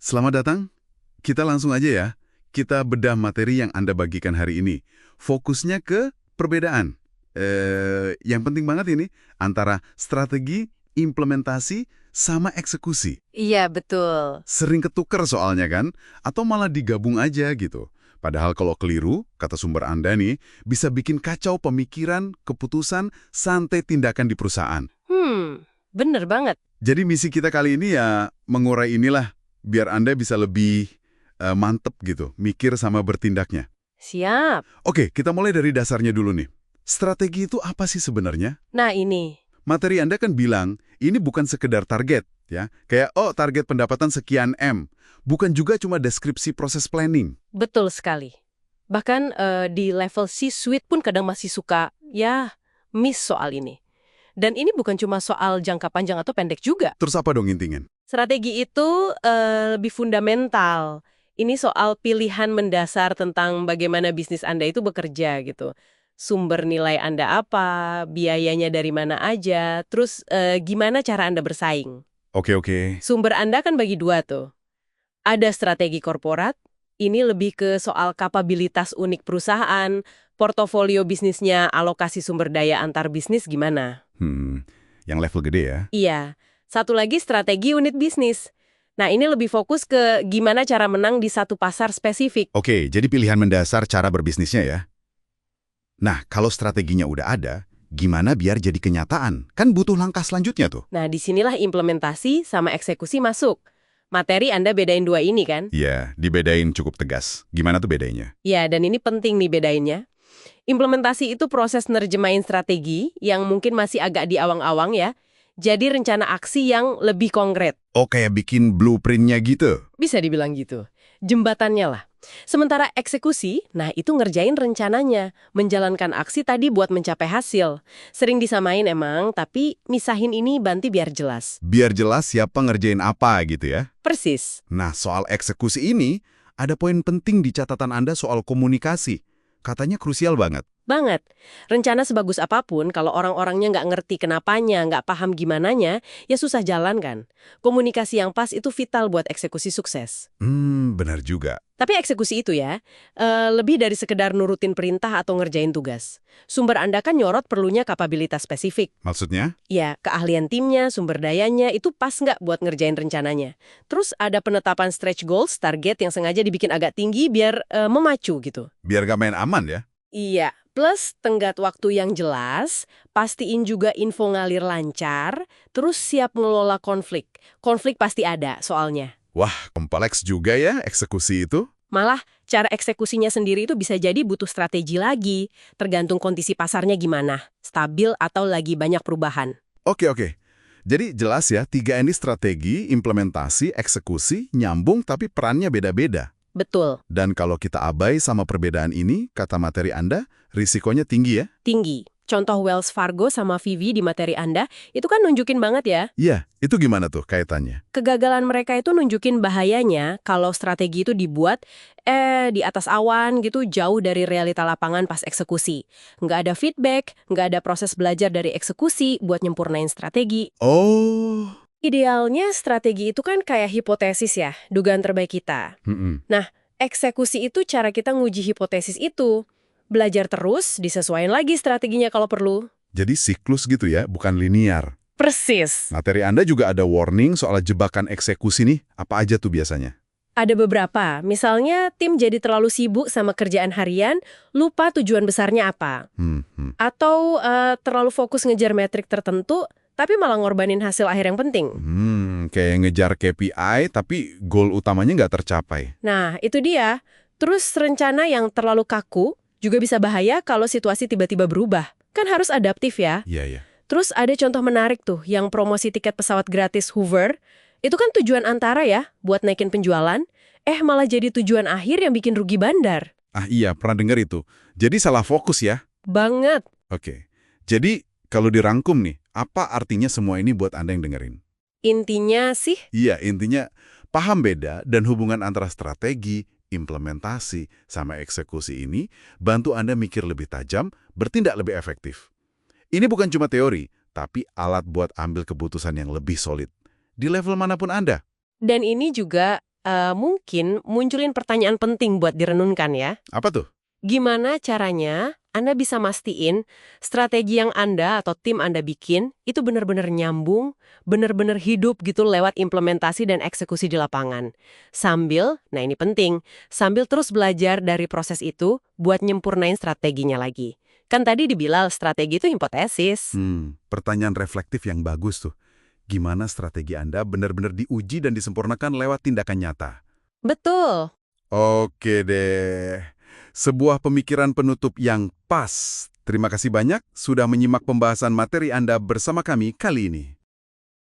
Selamat datang. Kita langsung aja ya. Kita bedah materi yang Anda bagikan hari ini. Fokusnya ke perbedaan. Yang penting banget ini antara strategi, implementasi, sama eksekusi. Iya, betul. Sering ketuker soalnya kan? Atau malah digabung aja gitu. Padahal kalau keliru, kata sumber Anda nih, bisa bikin kacau pemikiran, keputusan, sampai tindakan di perusahaan. Bener banget. Jadi misi kita kali ini ya mengurai inilah, biar Anda bisa lebih mantep gitu, mikir sama bertindaknya. Siap. Oke, kita mulai dari dasarnya dulu nih. Strategi itu apa sih sebenarnya? Nah, ini. Materi Anda kan bilang, ini bukan sekedar target, ya. Kayak, oh target pendapatan sekian M. Bukan juga cuma deskripsi proses planning. Betul sekali. Bahkan di level C-suite pun kadang masih suka, miss soal ini. Dan ini bukan cuma soal jangka panjang atau pendek juga. Terus apa dong intinya? Strategi itu lebih fundamental. Ini soal pilihan mendasar tentang bagaimana bisnis Anda itu bekerja gitu. Sumber nilai Anda apa, biayanya dari mana aja, terus gimana cara Anda bersaing. Oke. Sumber Anda kan bagi dua tuh. Ada strategi korporat, ini lebih ke soal kapabilitas unik perusahaan, portofolio bisnisnya, alokasi sumber daya antar bisnis gimana. Yang level gede ya? Iya. Satu lagi strategi unit bisnis. Nah, ini lebih fokus ke gimana cara menang di satu pasar spesifik. Oke, jadi pilihan mendasar cara berbisnisnya ya? Nah, kalau strateginya udah ada, gimana biar jadi kenyataan? Kan butuh langkah selanjutnya tuh. Nah, disinilah implementasi sama eksekusi masuk. Materi Anda bedain dua ini kan? Iya, dibedain cukup tegas. Gimana tuh bedanya? Ya, dan ini penting nih bedainnya. Implementasi itu proses nerjemahin strategi yang mungkin masih agak di awang-awang ya. Jadi rencana aksi yang lebih konkret. Oh, kayak bikin blueprintnya gitu? Bisa dibilang gitu. Jembatannya lah. Sementara eksekusi, nah itu ngerjain rencananya. Menjalankan aksi tadi buat mencapai hasil. Sering disamain emang, tapi misahin ini banti biar jelas. Biar jelas siapa ngerjain apa gitu ya? Persis. Nah, soal eksekusi ini, ada poin penting di catatan Anda soal komunikasi. Katanya krusial banget. Banget. Rencana sebagus apapun, kalau orang-orangnya nggak ngerti kenapanya, nggak paham gimananya, ya susah jalan kan. Komunikasi yang pas itu vital buat eksekusi sukses. Benar juga. Tapi eksekusi itu ya, lebih dari sekedar nurutin perintah atau ngerjain tugas. Sumber Anda kan nyorot perlunya kapabilitas spesifik. Maksudnya? Ya, keahlian timnya, sumber dayanya, itu pas nggak buat ngerjain rencananya. Terus ada penetapan stretch goals, target yang sengaja dibikin agak tinggi biar memacu gitu. Biar gak main aman ya? Iya, plus tenggat waktu yang jelas, pastiin juga info ngalir lancar, terus siap ngelola konflik. Konflik pasti ada soalnya. Wah, kompleks juga ya eksekusi itu. Malah, cara eksekusinya sendiri itu bisa jadi butuh strategi lagi, tergantung kondisi pasarnya gimana, stabil atau lagi banyak perubahan. Oke. Jadi jelas ya, 3 ini strategi, implementasi, eksekusi, nyambung tapi perannya beda-beda. Betul, Dan kalau kita abai sama perbedaan ini, kata materi Anda, risikonya tinggi ya? tinggi. Contoh Wells Fargo sama Vivi di materi Anda, itu kan nunjukin banget ya. Iya, itu gimana tuh kaitannya? Kegagalan mereka itu nunjukin bahayanya kalau strategi itu dibuat di atas awan gitu jauh dari realita lapangan pas eksekusi. Nggak ada feedback, nggak ada proses belajar dari eksekusi buat nyempurnain strategi. Oh. Idealnya strategi itu kan kayak hipotesis ya, dugaan terbaik kita. Nah, eksekusi itu cara kita nguji hipotesis itu. Belajar terus, disesuaikan lagi strateginya kalau perlu. Jadi siklus gitu ya, bukan linear. Persis. Materi Anda juga ada warning soal jebakan eksekusi nih, apa aja tuh biasanya? Ada beberapa, misalnya tim jadi terlalu sibuk sama kerjaan harian, lupa tujuan besarnya apa. Atau terlalu fokus ngejar metrik tertentu, tapi malah ngorbanin hasil akhir yang penting. Kayak ngejar KPI tapi goal utamanya nggak tercapai. Nah, itu dia. Terus rencana yang terlalu kaku juga bisa bahaya kalau situasi tiba-tiba berubah. Kan harus adaptif ya. Iya. Terus ada contoh menarik tuh, yang promosi tiket pesawat gratis Hoover. Itu kan tujuan antara ya, buat naikin penjualan. Malah jadi tujuan akhir yang bikin rugi bandar. Ah iya, pernah dengar itu. Jadi salah fokus ya? Banget. Oke. Jadi kalau dirangkum nih, apa artinya semua ini buat Anda yang dengerin? Intinya sih, Iya, intinya paham beda dan hubungan antara strategi, implementasi, sama eksekusi ini bantu Anda mikir lebih tajam, bertindak lebih efektif. Ini bukan cuma teori, tapi alat buat ambil keputusan yang lebih solid. Di level manapun Anda. dan ini juga mungkin munculin pertanyaan penting buat direnungkan ya. Apa tuh? Gimana caranya Anda bisa mastiin strategi yang Anda atau tim Anda bikin itu benar-benar nyambung, benar-benar hidup gitu lewat implementasi dan eksekusi di lapangan. Sambil, nah ini penting, sambil terus belajar dari proses itu buat nyempurnain strateginya lagi. Kan tadi dibilang strategi itu hipotesis. Pertanyaan reflektif yang bagus tuh. Gimana strategi Anda benar-benar diuji dan disempurnakan lewat tindakan nyata? Betul. Oke deh. Sebuah pemikiran penutup yang pas. Terima kasih banyak sudah menyimak pembahasan materi Anda bersama kami kali ini.